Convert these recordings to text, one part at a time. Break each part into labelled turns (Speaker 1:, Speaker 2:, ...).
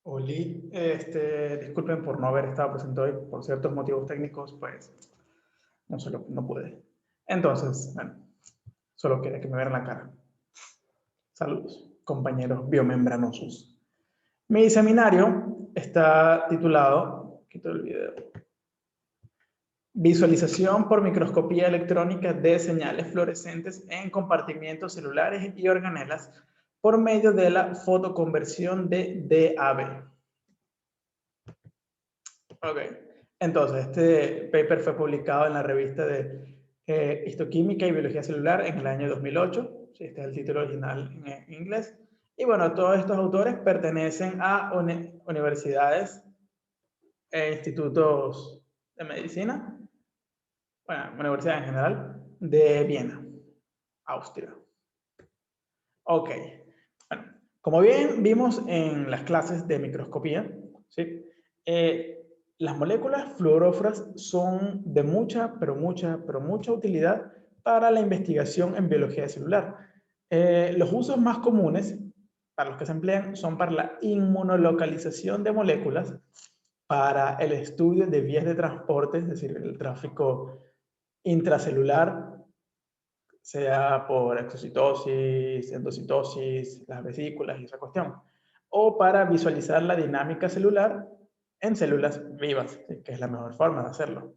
Speaker 1: Oli, disculpen por no haber estado presente hoy, por ciertos motivos técnicos, pues no pude. Entonces, bueno, solo quería que me vieran la cara. Saludos, compañeros biomembranosos. Mi seminario está titulado, quito el video, Visualización por microscopía electrónica de señales fluorescentes en compartimientos celulares y organelas por medio de la fotoconversión de DAB. Ok, entonces este paper fue publicado en la revista de Histoquímica y Biología Celular en el año 2008. Sí, este es el título original en inglés. Y bueno, todos estos autores pertenecen a universidades e institutos de medicina, bueno, universidades en general, de Viena, Austria. Ok, bueno, como bien vimos en las clases de microscopía, ¿sí? Las moléculas fluoróforas son de pero mucha utilidad para la investigación en biología celular. Los usos más comunes para los que se emplean son para la inmunolocalización de moléculas, para el estudio de vías de transporte, es decir, el tráfico intracelular, sea por exocitosis, endocitosis, las vesículas y esa cuestión, o para visualizar la dinámica celular en células vivas, que es la mejor forma de hacerlo.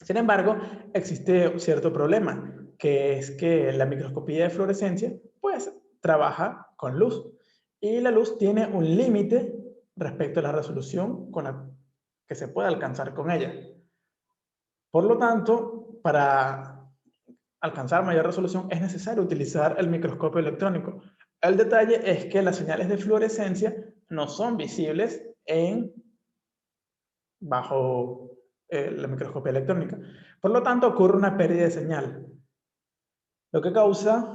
Speaker 1: Sin embargo, existe cierto problema, que es que la microscopía de fluorescencia, pues, trabaja con luz, y la luz tiene un límite respecto a la resolución con la que se puede alcanzar con ella. Por lo tanto, para alcanzar mayor resolución es necesario utilizar el microscopio electrónico. El detalle es que las señales de fluorescencia no son visibles bajo la microscopía electrónica. Por lo tanto, ocurre una pérdida de señal, lo que causa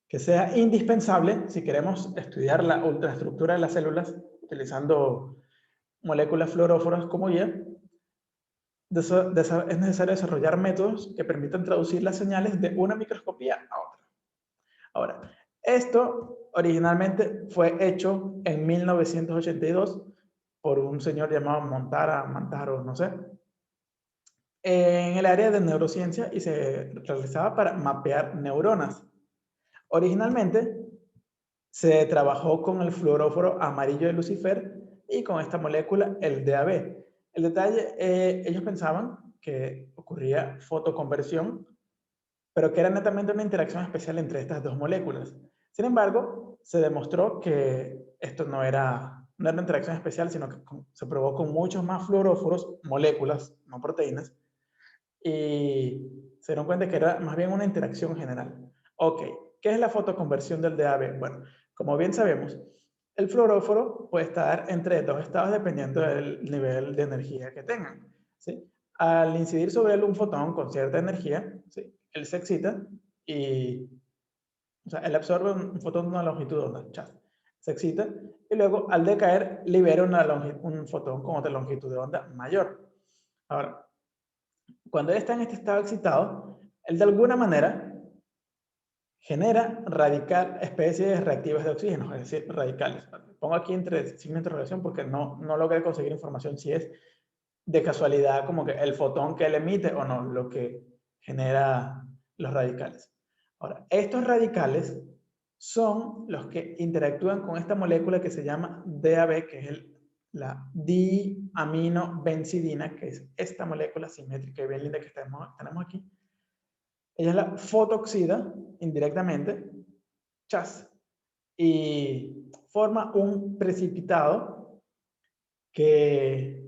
Speaker 1: que sea indispensable, si queremos estudiar la ultraestructura de las células utilizando moléculas fluoróforas como guía, es necesario desarrollar métodos que permitan traducir las señales de una microscopía a otra. Ahora, esto originalmente fue hecho en 1982 por un señor llamado Mantaro, no sé, en el área de neurociencia, y se realizaba para mapear neuronas. Originalmente se trabajó con el fluoróforo amarillo de Lucifer y con esta molécula, el DAB. El detalle, ellos pensaban que ocurría fotoconversión, pero que era netamente una interacción especial entre estas dos moléculas. Sin embargo, se demostró que esto no era una interacción especial, sino que se probó con muchos más fluoróforos, moléculas, no proteínas, y se dieron cuenta que era más bien una interacción general. Ok, ¿qué es la fotoconversión del DAB? Bueno, como bien sabemos, el fluoróforo puede estar entre dos estados dependiendo del nivel de energía que tengan, ¿sí? Al incidir sobre él un fotón con cierta energía, ¿sí?, él se excita y, o sea, él absorbe un fotón de una longitud de onda, chas, se excita, y luego al decaer libera un fotón con otra longitud de onda mayor. Ahora, cuando él está en este estado excitado, él de alguna manera genera especies reactivas de oxígeno, es decir, radicales. Pongo aquí entre signos de interrogación porque no logré conseguir información si es de casualidad como que el fotón que él emite o no, lo que genera los radicales. Ahora, estos radicales son los que interactúan con esta molécula que se llama DAB, que es la diaminobencidina, que es esta molécula simétrica y bien linda que tenemos aquí. Ella la fotooxida indirectamente, chas, y forma un precipitado que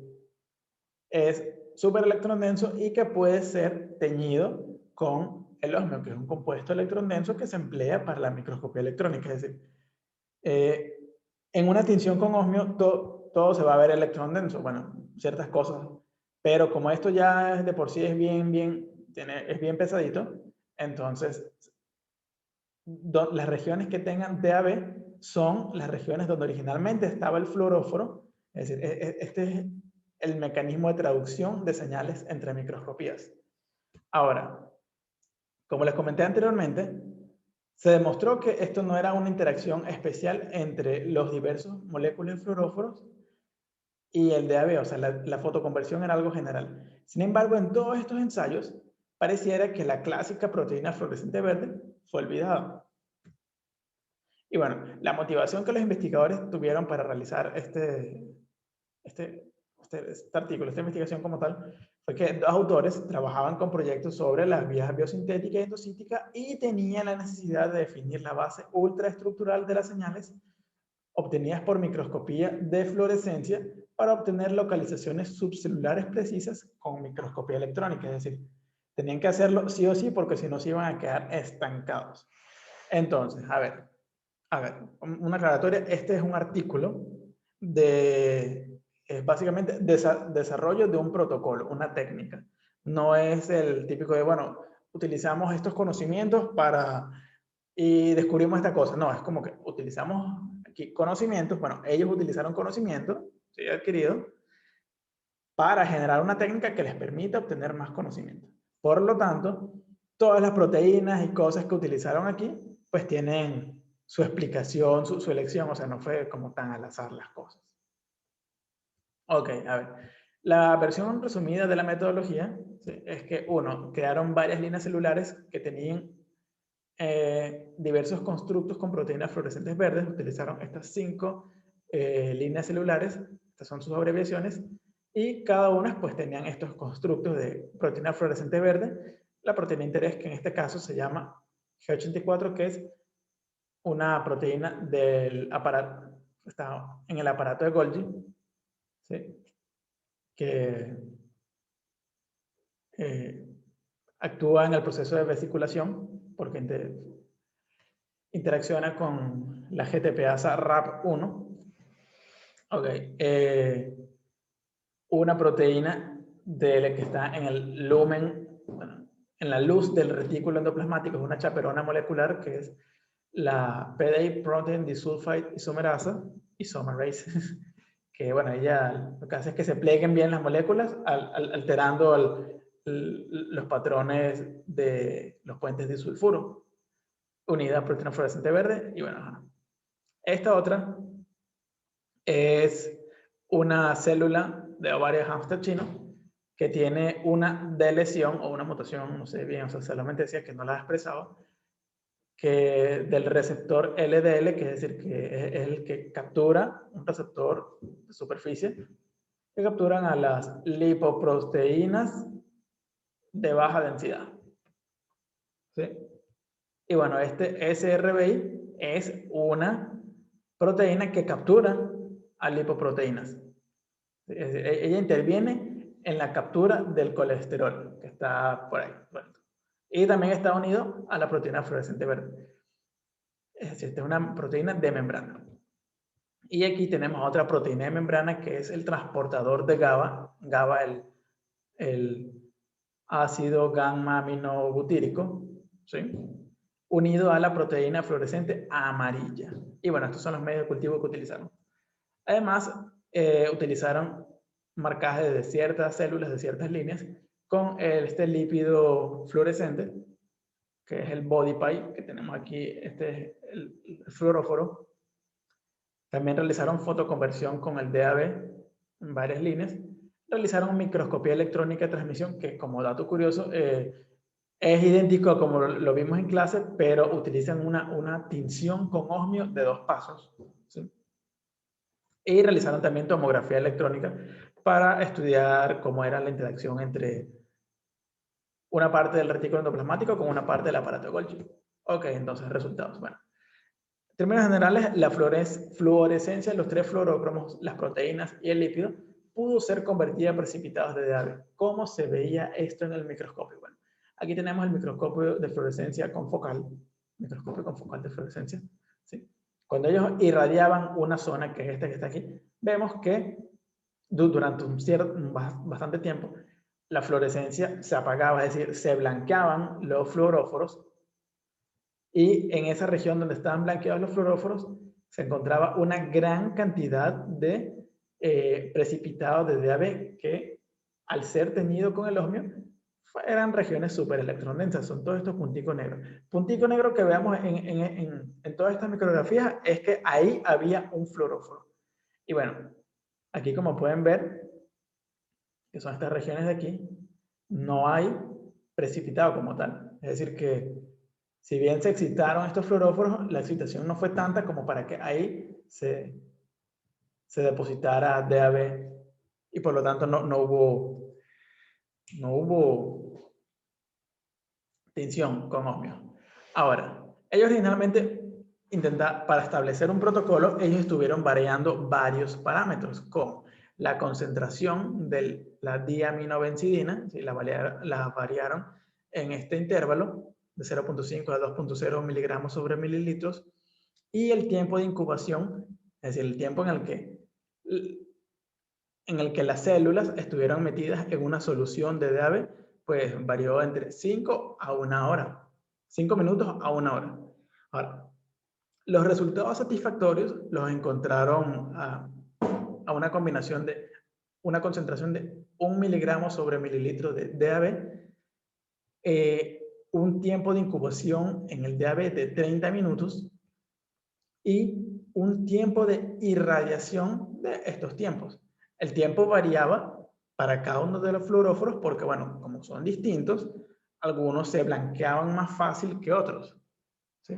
Speaker 1: es súper electrondenso y que puede ser teñido con el osmio, que es un compuesto electrondenso que se emplea para la microscopía electrónica. Es decir, eh, en una tinción con osmio todo se va a ver electrondenso, bueno, ciertas cosas, pero como esto ya de por sí es es bien pesadito, entonces las regiones que tengan DAB son las regiones donde originalmente estaba el fluoróforo. Es decir, este es el mecanismo de traducción de señales entre microscopías. Ahora, como les comenté anteriormente, Se demostró que esto no era una interacción especial entre los diversos moléculas de fluoróforos y el DAB, o sea, la fotoconversión era algo general. Sin embargo, en todos estos ensayos, pareciera que la clásica proteína fluorescente verde fue olvidada. Y bueno, la motivación que los investigadores tuvieron para realizar este artículo, esta investigación como tal, fue que dos autores trabajaban con proyectos sobre las vías biosintética y endocítica y tenían la necesidad de definir la base ultraestructural de las señales obtenidas por microscopía de fluorescencia para obtener localizaciones subcelulares precisas con microscopía electrónica. Es decir, tenían que hacerlo sí o sí porque si no se iban a quedar estancados. Entonces, a ver, una aclaratoria. Este es un artículo de, básicamente, desarrollo de un protocolo, una técnica. No es el típico de, bueno, utilizamos estos conocimientos y descubrimos esta cosa. No, es como que utilizamos aquí conocimientos, bueno, ellos utilizaron conocimientos, ¿sí?, adquirido, para generar una técnica que les permita obtener más conocimiento. Por lo tanto, todas las proteínas y cosas que utilizaron aquí, pues tienen su explicación, su elección, o sea, no fue como tan al azar las cosas. Ok, a ver. La versión resumida de la metodología, ¿sí?, es que, uno, crearon varias líneas celulares que tenían diversos constructos con proteínas fluorescentes verdes. Utilizaron estas 5 líneas celulares, estas son sus abreviaciones, y cada una pues tenían estos constructos de proteína fluorescente verde. La proteína de interés, que en este caso se llama G84, que es una proteína del aparato, está en el aparato de Golgi, ¿sí?, que actúa en el proceso de vesiculación porque interacciona con la GTPasa RAP1. Ok, una proteína que está en el lumen, bueno, en la luz del retículo endoplasmático, es una chaperona molecular que es la PDA Protein Disulfide Isomerase, que bueno, ella lo que hace es que se pleguen bien las moléculas alterando los patrones de los puentes de sulfuro, unida a proteína fluorescente verde. Y bueno, esta otra es una célula de ovario de hámster chino que tiene una deleción o una mutación, no sé bien, o sea, solamente decía que no la ha expresado, que del receptor LDL, que es decir, que es el que captura un receptor de superficie, que capturan a las lipoproteínas de baja densidad, ¿sí? Y bueno, este SRBI es una proteína que captura a lipoproteínas. Es decir, ella interviene en la captura del colesterol, que está por ahí. Y también está unido a la proteína fluorescente verde. Es decir, esta es una proteína de membrana. Y aquí tenemos otra proteína de membrana que es el transportador de GABA. GABA, el ácido gamma aminobutírico, ¿sí?, unido a la proteína fluorescente amarilla. Y bueno, estos son los medios de cultivo que utilizaron. Además, utilizaron marcaje de ciertas células, de ciertas líneas, con este lípido fluorescente, que es el body pie, que tenemos aquí, este es el fluoróforo. También realizaron fotoconversión con el DAB en varias líneas. Realizaron microscopía electrónica de transmisión, que como dato curioso, es idéntico a como lo vimos en clase, pero utilizan una tinción con osmio de 2 pasos, ¿sí? Y realizaron también tomografía electrónica para estudiar cómo era la interacción entre una parte del retículo endoplasmático con una parte del aparato de Golgi. Ok, entonces resultados. Bueno, en términos generales, la fluorescencia de los 3 fluorócromos, las proteínas y el lípido pudo ser convertida a precipitados de DAB. ¿Cómo se veía esto en el microscopio? Bueno, aquí tenemos el microscopio de fluorescencia confocal, microscopio confocal de fluorescencia, ¿sí? Cuando ellos irradiaban una zona, que es esta que está aquí, vemos que durante bastante tiempo la fluorescencia se apagaba, es decir, se blanqueaban los fluoróforos, y en esa región donde estaban blanqueados los fluoróforos se encontraba una gran cantidad de precipitados de DAB que, al ser teñido con el osmio, eran regiones súper electrodensas, son todos estos punticos negros. Puntico negro que veamos en todas estas micrografías es que ahí había un fluoróforo. Y bueno, aquí como pueden ver, que son estas regiones de aquí, no hay precipitado como tal. Es decir que si bien se excitaron estos fluoróforos, la excitación no fue tanta como para que ahí se depositara DAB y por lo tanto no hubo tensión con ohmio. Ahora, ellos originalmente para establecer un protocolo, ellos estuvieron variando varios parámetros, como la concentración de la diaminobencidina, ¿sí? la variaron en este intervalo de 0.5 a 2.0 miligramos sobre mililitros, y el tiempo de incubación, es decir, el tiempo en el que las células estuvieron metidas en una solución de DAB, pues varió entre 5 a 1 hora. 5 minutos a 1 hora. Ahora, los resultados satisfactorios los encontraron a una combinación de una concentración de 1 miligramo sobre mililitro de DAB, un tiempo de incubación en el DAB de 30 minutos y un tiempo de irradiación de estos tiempos. El tiempo variaba para cada uno de los fluoróforos porque, bueno, como son distintos, algunos se blanqueaban más fácil que otros, ¿sí?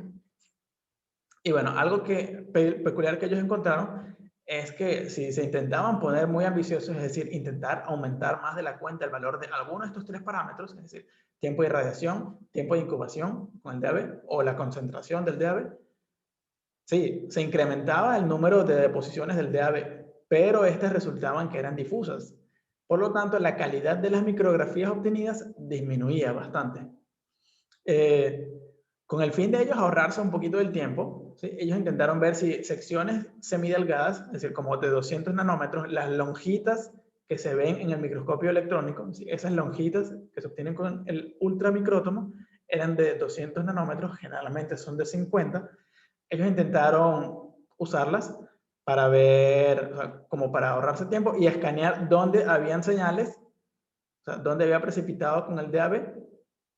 Speaker 1: Y bueno, algo peculiar que ellos encontraron es que si se intentaban poner muy ambiciosos, es decir, intentar aumentar más de la cuenta el valor de alguno de estos tres parámetros, es decir, tiempo de irradiación, tiempo de incubación con el DAB o la concentración del DAB, sí, se incrementaba el número de deposiciones del DAB, pero estas resultaban que eran difusas. Por lo tanto, la calidad de las micrografías obtenidas disminuía bastante. Con el fin de ellos ahorrarse un poquito del tiempo, ¿sí? Ellos intentaron ver si secciones semidelgadas, es decir, como de 200 nanómetros, las lonjitas que se ven en el microscopio electrónico, ¿sí? Esas lonjitas que se obtienen con el ultramicrótomo eran de 200 nanómetros, generalmente son de 50. Ellos intentaron usarlas para ver, o sea, como para ahorrarse tiempo y escanear dónde habían señales, o sea, dónde había precipitado con el DAB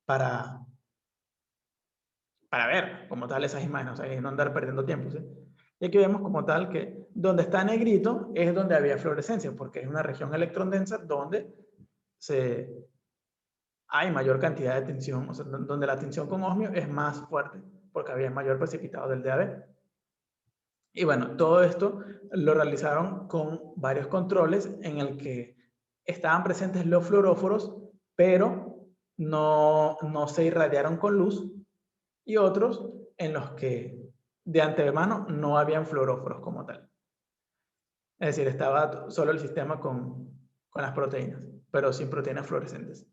Speaker 1: para ver como tal esas imágenes, o sea, y no andar perdiendo tiempo, ¿sí? Y aquí vemos como tal que donde está negrito es donde había fluorescencia, porque es una región electrondensa donde hay mayor cantidad de tensión, o sea, donde la tensión con osmio es más fuerte, porque había mayor precipitado del DAB. Y bueno, todo esto lo realizaron con varios controles en el que estaban presentes los fluoróforos, pero no se irradiaron con luz, y otros en los que de antemano no habían fluoróforos como tal. Es decir, estaba solo el sistema con las proteínas, pero sin proteínas fluorescentes.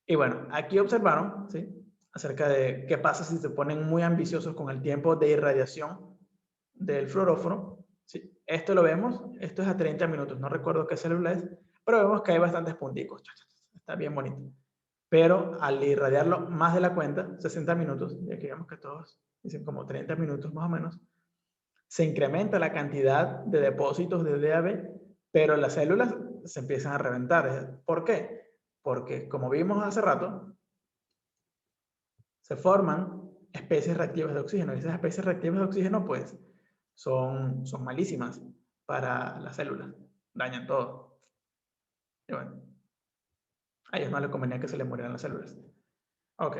Speaker 1: Y bueno, aquí observaron, ¿sí?, acerca de qué pasa si se ponen muy ambiciosos con el tiempo de irradiación del fluoróforo. ¿Sí? Esto lo vemos, esto es a 30 minutos, no recuerdo qué célula es, pero vemos que hay bastantes punticos. Está bien bonito. Pero al irradiarlo más de la cuenta, 60 minutos, y aquí vemos que todos dicen como 30 minutos más o menos, se incrementa la cantidad de depósitos de DAB, pero las células se empiezan a reventar. ¿Por qué? Porque, como vimos hace rato, se forman especies reactivas de oxígeno, y esas especies reactivas de oxígeno, pues, son malísimas para las células, dañan todo. Y bueno, a ellos no les convenía que se les murieran las células. Ok.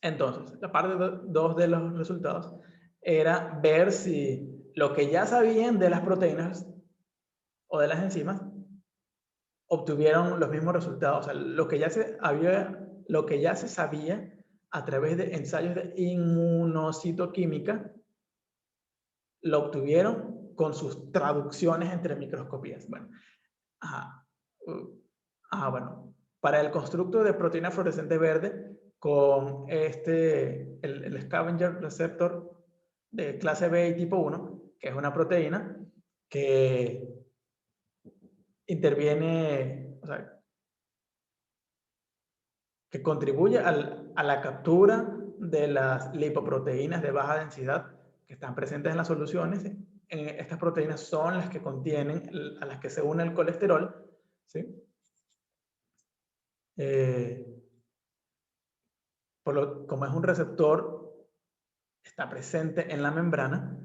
Speaker 1: Entonces, la parte 2 de los resultados era ver si lo que ya sabían de las proteínas o de las enzimas obtuvieron los mismos resultados. O sea, lo que ya se sabía a través de ensayos de inmunocitoquímica, lo obtuvieron con sus traducciones entre microscopías. Bueno, bueno, para el constructo de proteína fluorescente verde, con el scavenger receptor de clase B y tipo 1, que es una proteína que interviene, o sea, que contribuye a la captura de las lipoproteínas de baja densidad que están presentes en las soluciones. Estas proteínas son las que contienen, a las que se une el colesterol, ¿sí? como es un receptor, está presente en la membrana,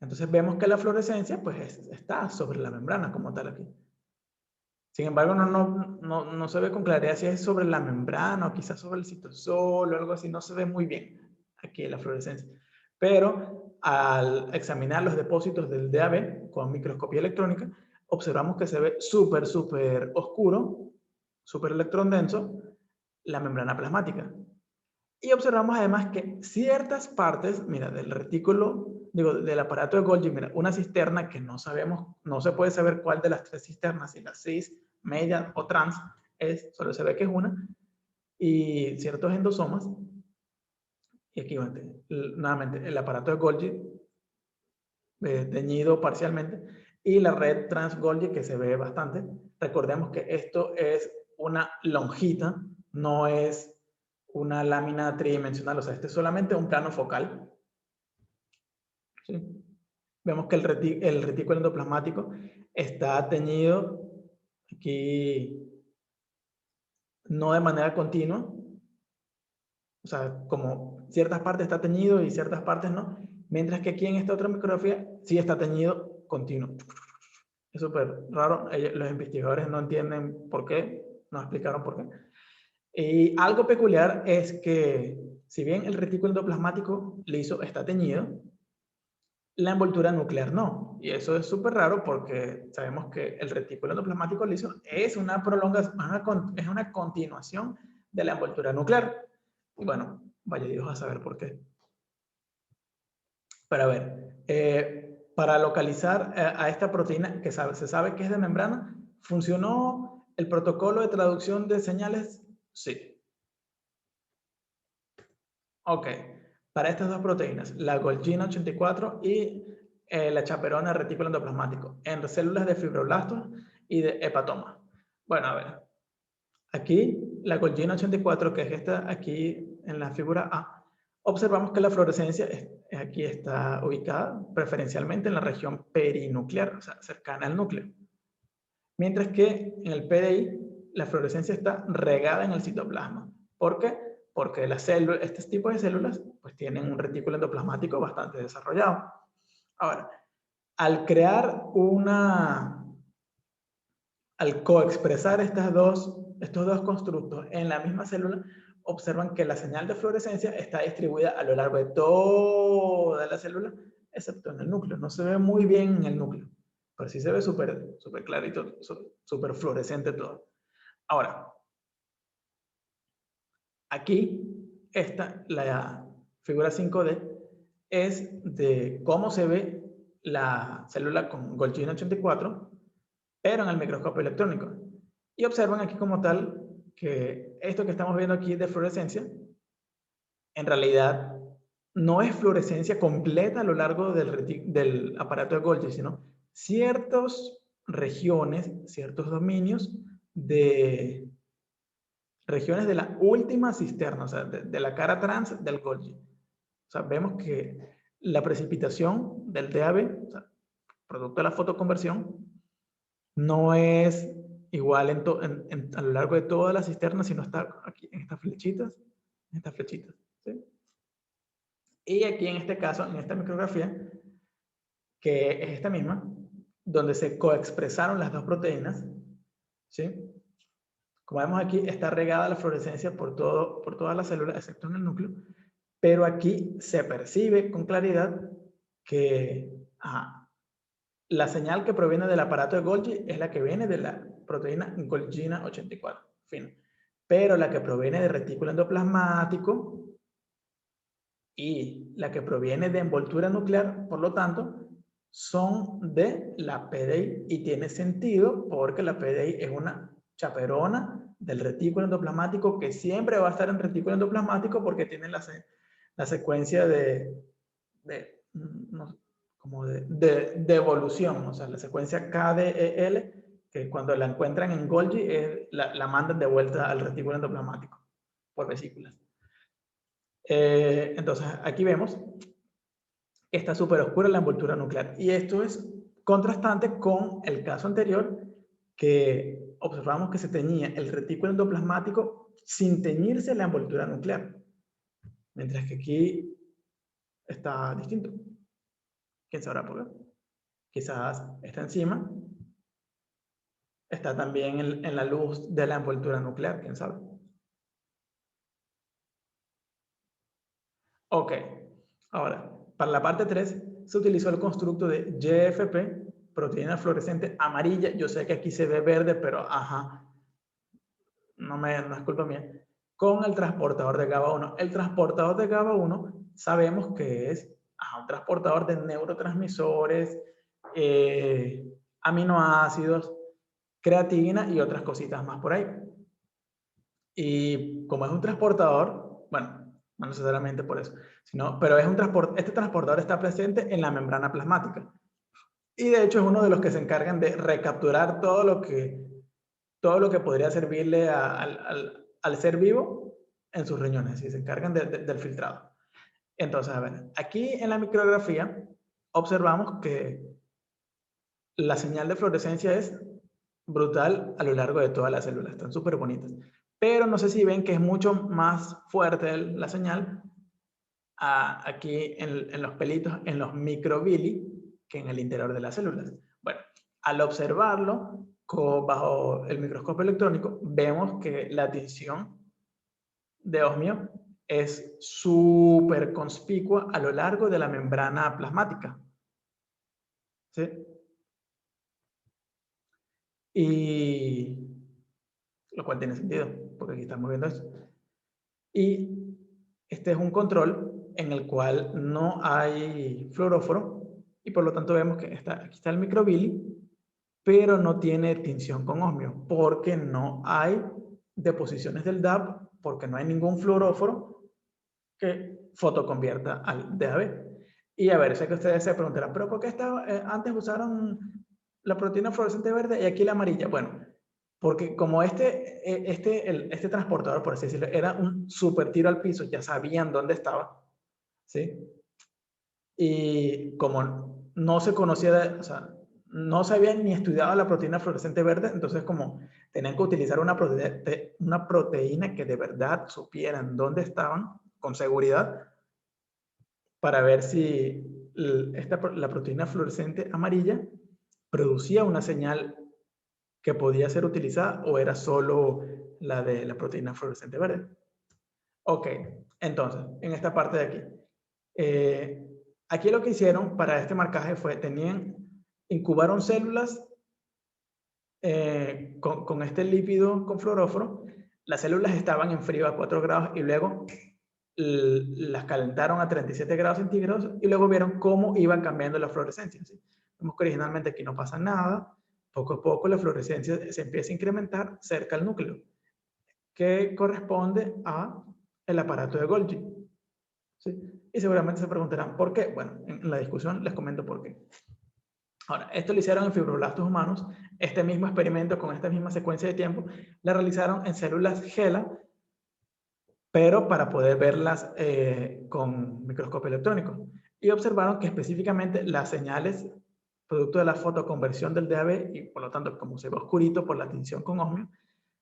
Speaker 1: entonces vemos que la fluorescencia pues está sobre la membrana como tal aquí. Sin embargo, no se ve con claridad si es sobre la membrana o quizás sobre el citosol o algo así, no se ve muy bien aquí la fluorescencia. Pero al examinar los depósitos del DAB con microscopía electrónica, observamos que se ve súper oscuro, súper electrón denso, la membrana plasmática. Y observamos además que ciertas partes, mira, del retículo, digo, del aparato de Golgi, mira, una cisterna que no sabemos, no se puede saber cuál de las tres cisternas, si la cis, media o trans, solo se ve que es una, y ciertos endosomas, y aquí nuevamente el aparato de Golgi, teñido parcialmente, y la red trans Golgi que se ve bastante. Recordemos que esto es una lonjita, no es una lámina tridimensional, o sea, este es solamente un plano focal. ¿Sí? Vemos que el retículo endoplasmático está teñido aquí no de manera continua, o sea, como ciertas partes está teñido y ciertas partes no, mientras que aquí en esta otra micrografía sí está teñido continuo. Es súper raro, los investigadores no entienden por qué, no explicaron por qué. Y algo peculiar es que, si bien el retículo endoplasmático liso está teñido, la envoltura nuclear no. Y eso es súper raro porque sabemos que el retículo endoplasmático liso es una prolongación, es una continuación de la envoltura nuclear. Y bueno, vaya Dios a saber por qué. Pero a ver, para localizar a esta proteína que se sabe que es de membrana, ¿funcionó el protocolo de traducción de señales? Sí. Ok, para estas dos proteínas, la Golgina 84 y la chaperona de retículo endoplasmático, en células de fibroblastos y de hepatoma. Bueno, a ver, aquí la Golgina 84, que es esta aquí en la figura A, observamos que la fluorescencia aquí está ubicada preferencialmente en la región perinuclear, o sea, cercana al núcleo. Mientras que en el PDI la fluorescencia está regada en el citoplasma. ¿Por qué? Porque las células, este tipo de células pues tienen un retículo endoplasmático bastante desarrollado. Ahora, al crear al coexpresar estos dos constructos en la misma célula, observan que la señal de fluorescencia está distribuida a lo largo de toda la célula, excepto en el núcleo. No se ve muy bien en el núcleo, pero sí se ve súper clarito, súper fluorescente todo. Ahora, aquí, la figura 5D, es de cómo se ve la célula con Golgi 84, pero en el microscopio electrónico. Y observan aquí como tal que esto que estamos viendo aquí de fluorescencia, en realidad no es fluorescencia completa a lo largo del aparato de Golgi, sino ciertas regiones, ciertos dominios de regiones de la última cisterna, o sea, de la cara trans del Golgi. O sea, vemos que la precipitación del DAB, o sea, producto de la fotoconversión, no es igual a lo largo de toda la cisterna, sino está aquí en estas flechitas, ¿sí? Y aquí en este caso, en esta micrografía, que es esta misma, donde se coexpresaron las dos proteínas, ¿sí? Como vemos aquí, está regada la fluorescencia por todas las células, excepto en el núcleo, pero aquí se percibe con claridad que la señal que proviene del aparato de Golgi es la que viene de la proteína Golgina 84, fin. Pero la que proviene del retículo endoplasmático y la que proviene de envoltura nuclear, por lo tanto, son de la PDI, y tiene sentido porque la PDI es una chaperona del retículo endoplasmático que siempre va a estar en retículo endoplasmático porque tiene la secuencia de evolución, o sea, la secuencia KDEL, que cuando la encuentran en Golgi la mandan de vuelta al retículo endoplasmático por vesículas. Entonces, aquí vemos que está súper oscura la envoltura nuclear. Y esto es contrastante con el caso anterior, que observamos que se teñía el retículo endoplasmático sin teñirse la envoltura nuclear. Mientras que aquí está distinto. ¿Quién sabrá por qué? Quizás esta enzima está también en la luz de la envoltura nuclear, quién sabe. Ok, ahora, para la parte 3 se utilizó el constructo de GFP, proteína fluorescente amarilla. Yo sé que aquí se ve verde, pero ajá, no es culpa mía. Con el transportador de GABA1. El transportador de GABA1 sabemos que es un transportador de neurotransmisores, aminoácidos, creatina y otras cositas más por ahí. Y como es un transportador, bueno, no necesariamente por eso, pero es este transportador está presente en la membrana plasmática. Y de hecho es uno de los que se encargan de recapturar todo lo que podría servirle al ser vivo en sus riñones, y se encargan del filtrado. Entonces, a ver, aquí en la micrografía observamos que la señal de fluorescencia es brutal a lo largo de todas las células, están súper bonitas. Pero no sé si ven que es mucho más fuerte la señal aquí en los pelitos, en los microvilli, que en el interior de las células. Bueno, al observarlo bajo el microscopio electrónico, vemos que la tinción de osmio es súper conspicua a lo largo de la membrana plasmática. ¿Sí? Y lo cual tiene sentido, porque aquí estamos viendo eso. Y este es un control en el cual no hay fluoróforo, y por lo tanto vemos que aquí está el microvilli, pero no tiene tinción con osmio, porque no hay deposiciones del DAB, porque no hay ningún fluoróforo que fotoconvierta al DAB. Y a ver, sé que ustedes se preguntarán, ¿pero por qué antes usaron la proteína fluorescente verde y aquí la amarilla? Bueno, porque como este transportador, por así decirlo, era un super tiro al piso, ya sabían dónde estaba, ¿sí? Y como no se conocía, o sea, no se había ni estudiado la proteína fluorescente verde, entonces como tenían que utilizar una proteína que de verdad supieran dónde estaban con seguridad, para ver si la proteína fluorescente amarilla producía una señal que podía ser utilizada o era solo la de la proteína fluorescente verde. Ok, entonces, en esta parte de aquí. Aquí lo que hicieron para este marcaje fue, incubaron células con este lípido con fluoróforo. Las células estaban en frío a 4 grados y luego las calentaron a 37 grados centígrados y luego vieron cómo iban cambiando la fluorescencia. ¿Sí? Vemos que originalmente aquí no pasa nada. Poco a poco la fluorescencia se empieza a incrementar cerca al núcleo, que corresponde al aparato de Golgi. ¿Sí? Y seguramente se preguntarán, ¿por qué? Bueno, en la discusión les comento por qué. Ahora, esto lo hicieron en fibroblastos humanos. Este mismo experimento con esta misma secuencia de tiempo la realizaron en células GELA, pero para poder verlas con microscopio electrónico. Y observaron que específicamente las señales, producto de la fotoconversión del DAB, y por lo tanto, como se ve oscurito por la tinción con osmio,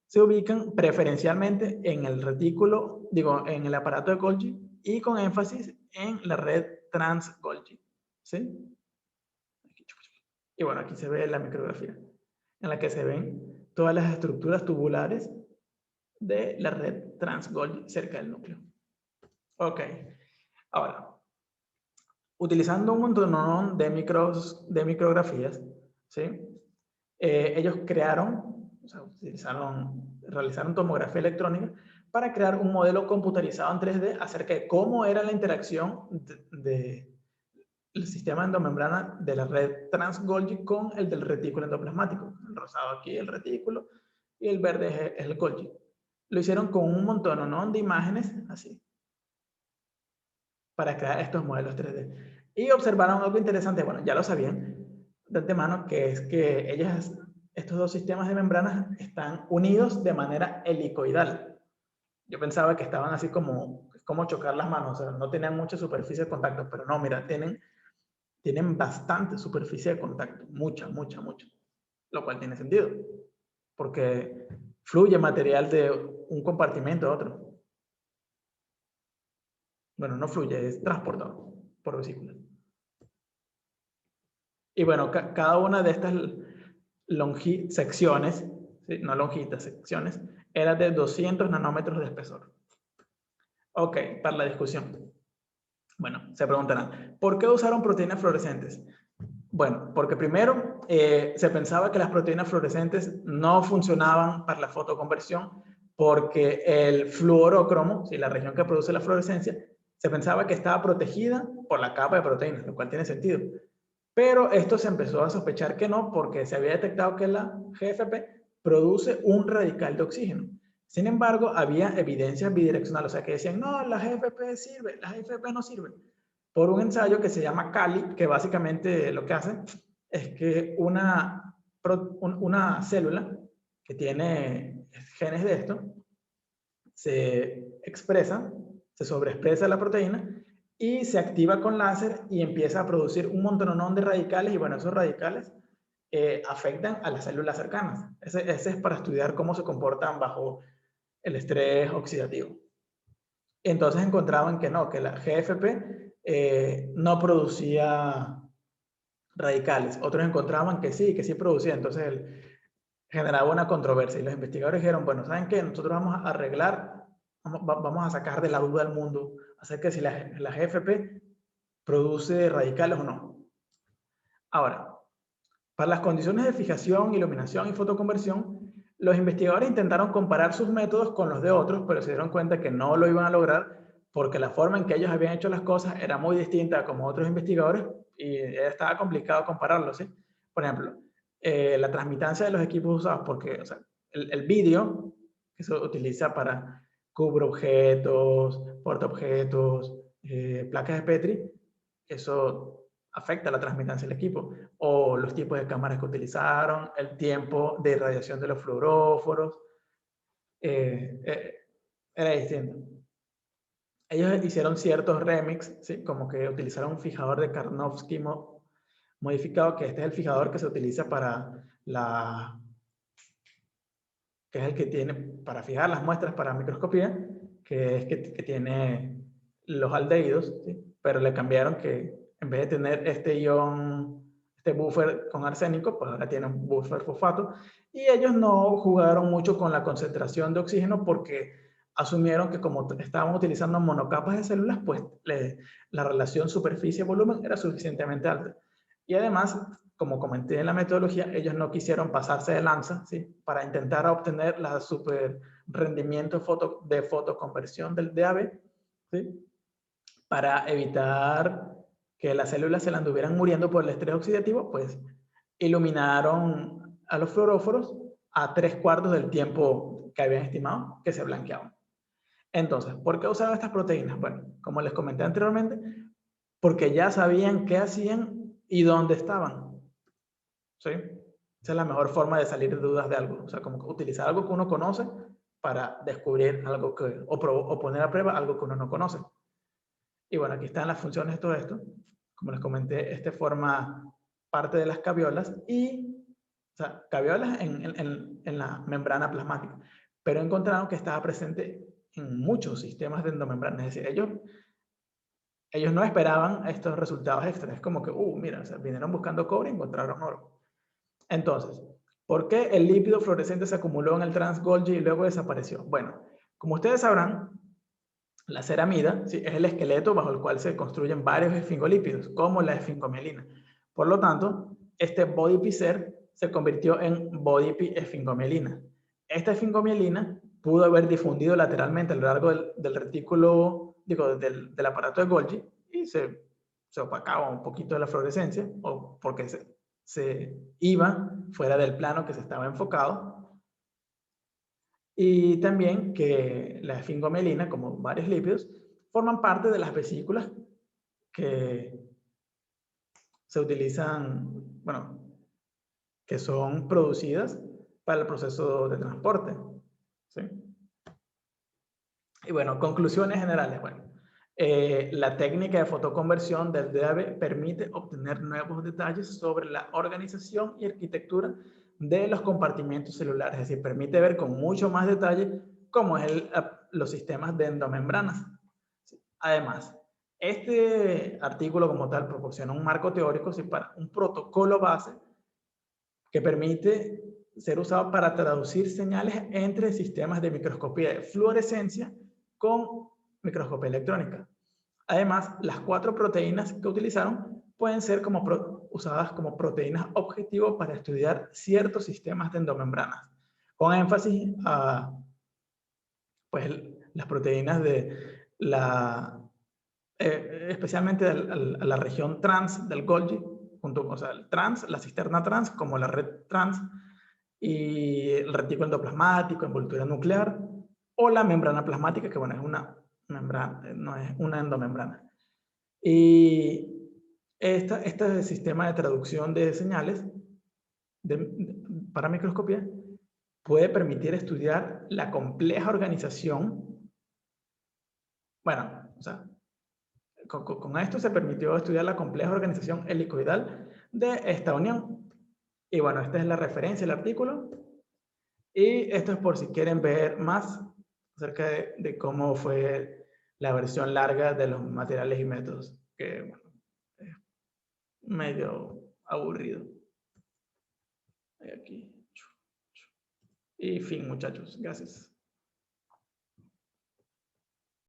Speaker 1: se ubican preferencialmente en el retículo, en el aparato de Golgi, y con énfasis en la red trans-Golgi. ¿Sí? Y bueno, aquí se ve la micrografía, en la que se ven todas las estructuras tubulares de la red trans-Golgi cerca del núcleo. Ok, ahora, utilizando un montón de micrografías, ¿sí? Ellos realizaron tomografía electrónica para crear un modelo computarizado en 3D acerca de cómo era la interacción del sistema endomembrana de la red trans-Golgi con el del retículo endoplasmático. El rosado aquí el retículo y el verde es el Golgi. Lo hicieron con un montón de imágenes así, para crear estos modelos 3D. Y observaron algo interesante, bueno, ya lo sabían de antemano, que es que estos dos sistemas de membranas están unidos de manera helicoidal. Yo pensaba que estaban así como chocar las manos, o sea, no tenían mucha superficie de contacto, pero no, mira, tienen bastante superficie de contacto, mucha, lo cual tiene sentido, porque fluye material de un compartimento a otro. Bueno, no fluye, es transportado por vesículas. Y bueno, cada una de estas secciones, ¿sí? No lonjitas, secciones, era de 200 nanómetros de espesor. Ok, para la discusión. Bueno, se preguntarán, ¿por qué usaron proteínas fluorescentes? Bueno, porque primero se pensaba que las proteínas fluorescentes no funcionaban para la fotoconversión porque el fluorócromo, ¿sí? La región que produce la fluorescencia, se pensaba que estaba protegida por la capa de proteínas, lo cual tiene sentido. Pero esto se empezó a sospechar que no, porque se había detectado que la GFP produce un radical de oxígeno. Sin embargo, había evidencias bidireccionales, o sea, que decían, no, la GFP sirve, la GFP no sirve. Por un ensayo que se llama CALI, que básicamente lo que hace es que una célula que tiene genes de esto, se expresa, se sobreexpresa la proteína y se activa con láser y empieza a producir un montón de radicales y bueno, esos radicales afectan a las células cercanas. Ese es para estudiar cómo se comportan bajo el estrés oxidativo. Entonces encontraban que no, que la GFP no producía radicales. Otros encontraban que sí producía. Entonces generaba una controversia y los investigadores dijeron, bueno, ¿saben qué? Nosotros vamos a arreglar, vamos a sacar de la duda al mundo acerca de si la GFP produce radicales o no. Ahora, para las condiciones de fijación, iluminación y fotoconversión, los investigadores intentaron comparar sus métodos con los de otros, pero se dieron cuenta que no lo iban a lograr porque la forma en que ellos habían hecho las cosas era muy distinta a como otros investigadores y estaba complicado compararlo, ¿sí? Por ejemplo, la transmitancia de los equipos usados, porque o sea, el vídeo que se utiliza para cubreobjetos, portaobjetos, placas de Petri, eso afecta la transmitancia del equipo, o los tipos de cámaras que utilizaron, el tiempo de irradiación de los fluoróforos, era distinto. Ellos hicieron ciertos remix, ¿sí? Como que utilizaron un fijador de Karnofsky modificado, que este es el fijador que se utiliza para que es el que tiene para fijar las muestras para microscopía, que es que tiene los aldehídos, ¿sí? Pero le cambiaron que en vez de tener este ion, este buffer con arsénico, pues ahora tiene un buffer fosfato, y ellos no jugaron mucho con la concentración de oxígeno porque asumieron que como estaban utilizando monocapas de células, pues la relación superficie-volumen era suficientemente alta. Y además, como comenté en la metodología, ellos no quisieron pasarse de lanza, ¿sí? Para intentar obtener la super rendimiento de fotoconversión del DAB, ¿sí? Para evitar que las células se le anduvieran muriendo por el estrés oxidativo, pues iluminaron a los fluoróforos a 3/4 del tiempo que habían estimado que se blanqueaban. Entonces, ¿por qué usaban estas proteínas? Bueno, como les comenté anteriormente, porque ya sabían qué hacían y dónde estaban. ¿Sí? Esa es la mejor forma de salir de dudas de algo. O sea, como utilizar algo que uno conoce para descubrir algo o poner a prueba algo que uno no conoce. Y bueno, aquí están las funciones de todo esto. Como les comenté, este forma parte de las caviolas o sea, caviolas en la membrana plasmática. Pero encontraron que estaba presente en muchos sistemas de endomembrana. Es decir, ellos no esperaban estos resultados extras. Es como que, mira, o sea, vinieron buscando cobre y encontraron oro. Entonces, ¿por qué el lípido fluorescente se acumuló en el trans-Golgi y luego desapareció? Bueno, como ustedes sabrán, la ceramida, ¿sí? Es el esqueleto bajo el cual se construyen varios esfingolípidos, como la esfingomielina. Por lo tanto, este body-picer se convirtió en body-esfingomielina. Esta esfingomielina pudo haber difundido lateralmente a lo largo del retículo, del aparato de Golgi y se opacaba un poquito de la fluorescencia, o porque se iba fuera del plano que se estaba enfocado. Y también que la esfingomielina, como varios lípidos, forman parte de las vesículas que se utilizan, bueno, que son producidas para el proceso de transporte. ¿Sí? Y bueno, conclusiones generales. Bueno, la técnica de fotoconversión del DAB permite obtener nuevos detalles sobre la organización y arquitectura de los compartimientos celulares, es decir, permite ver con mucho más detalle cómo es los sistemas de endomembranas. Además, este artículo como tal proporciona un marco teórico, ¿sí?, para un protocolo base que permite ser usado para traducir señales entre sistemas de microscopía de fluorescencia con microscopía electrónica. Además, las 4 proteínas que utilizaron pueden ser usadas como proteínas objetivo para estudiar ciertos sistemas de endomembranas, con énfasis a pues, las proteínas de especialmente a la región trans del Golgi, o sea, el trans, la cisterna trans, como la red trans, y el retículo endoplasmático, envoltura nuclear, o la membrana plasmática, que bueno, es una membrana, no es una endomembrana. Y este sistema de traducción de señales para microscopía puede permitir estudiar la compleja organización. Bueno, o sea, con esto se permitió estudiar la compleja organización helicoidal de esta unión. Y bueno, esta es la referencia, el artículo. Y esto es por si quieren ver más acerca de cómo fue la versión larga de los materiales y métodos, que bueno, es medio aburrido. Aquí. Y fin, muchachos. Gracias.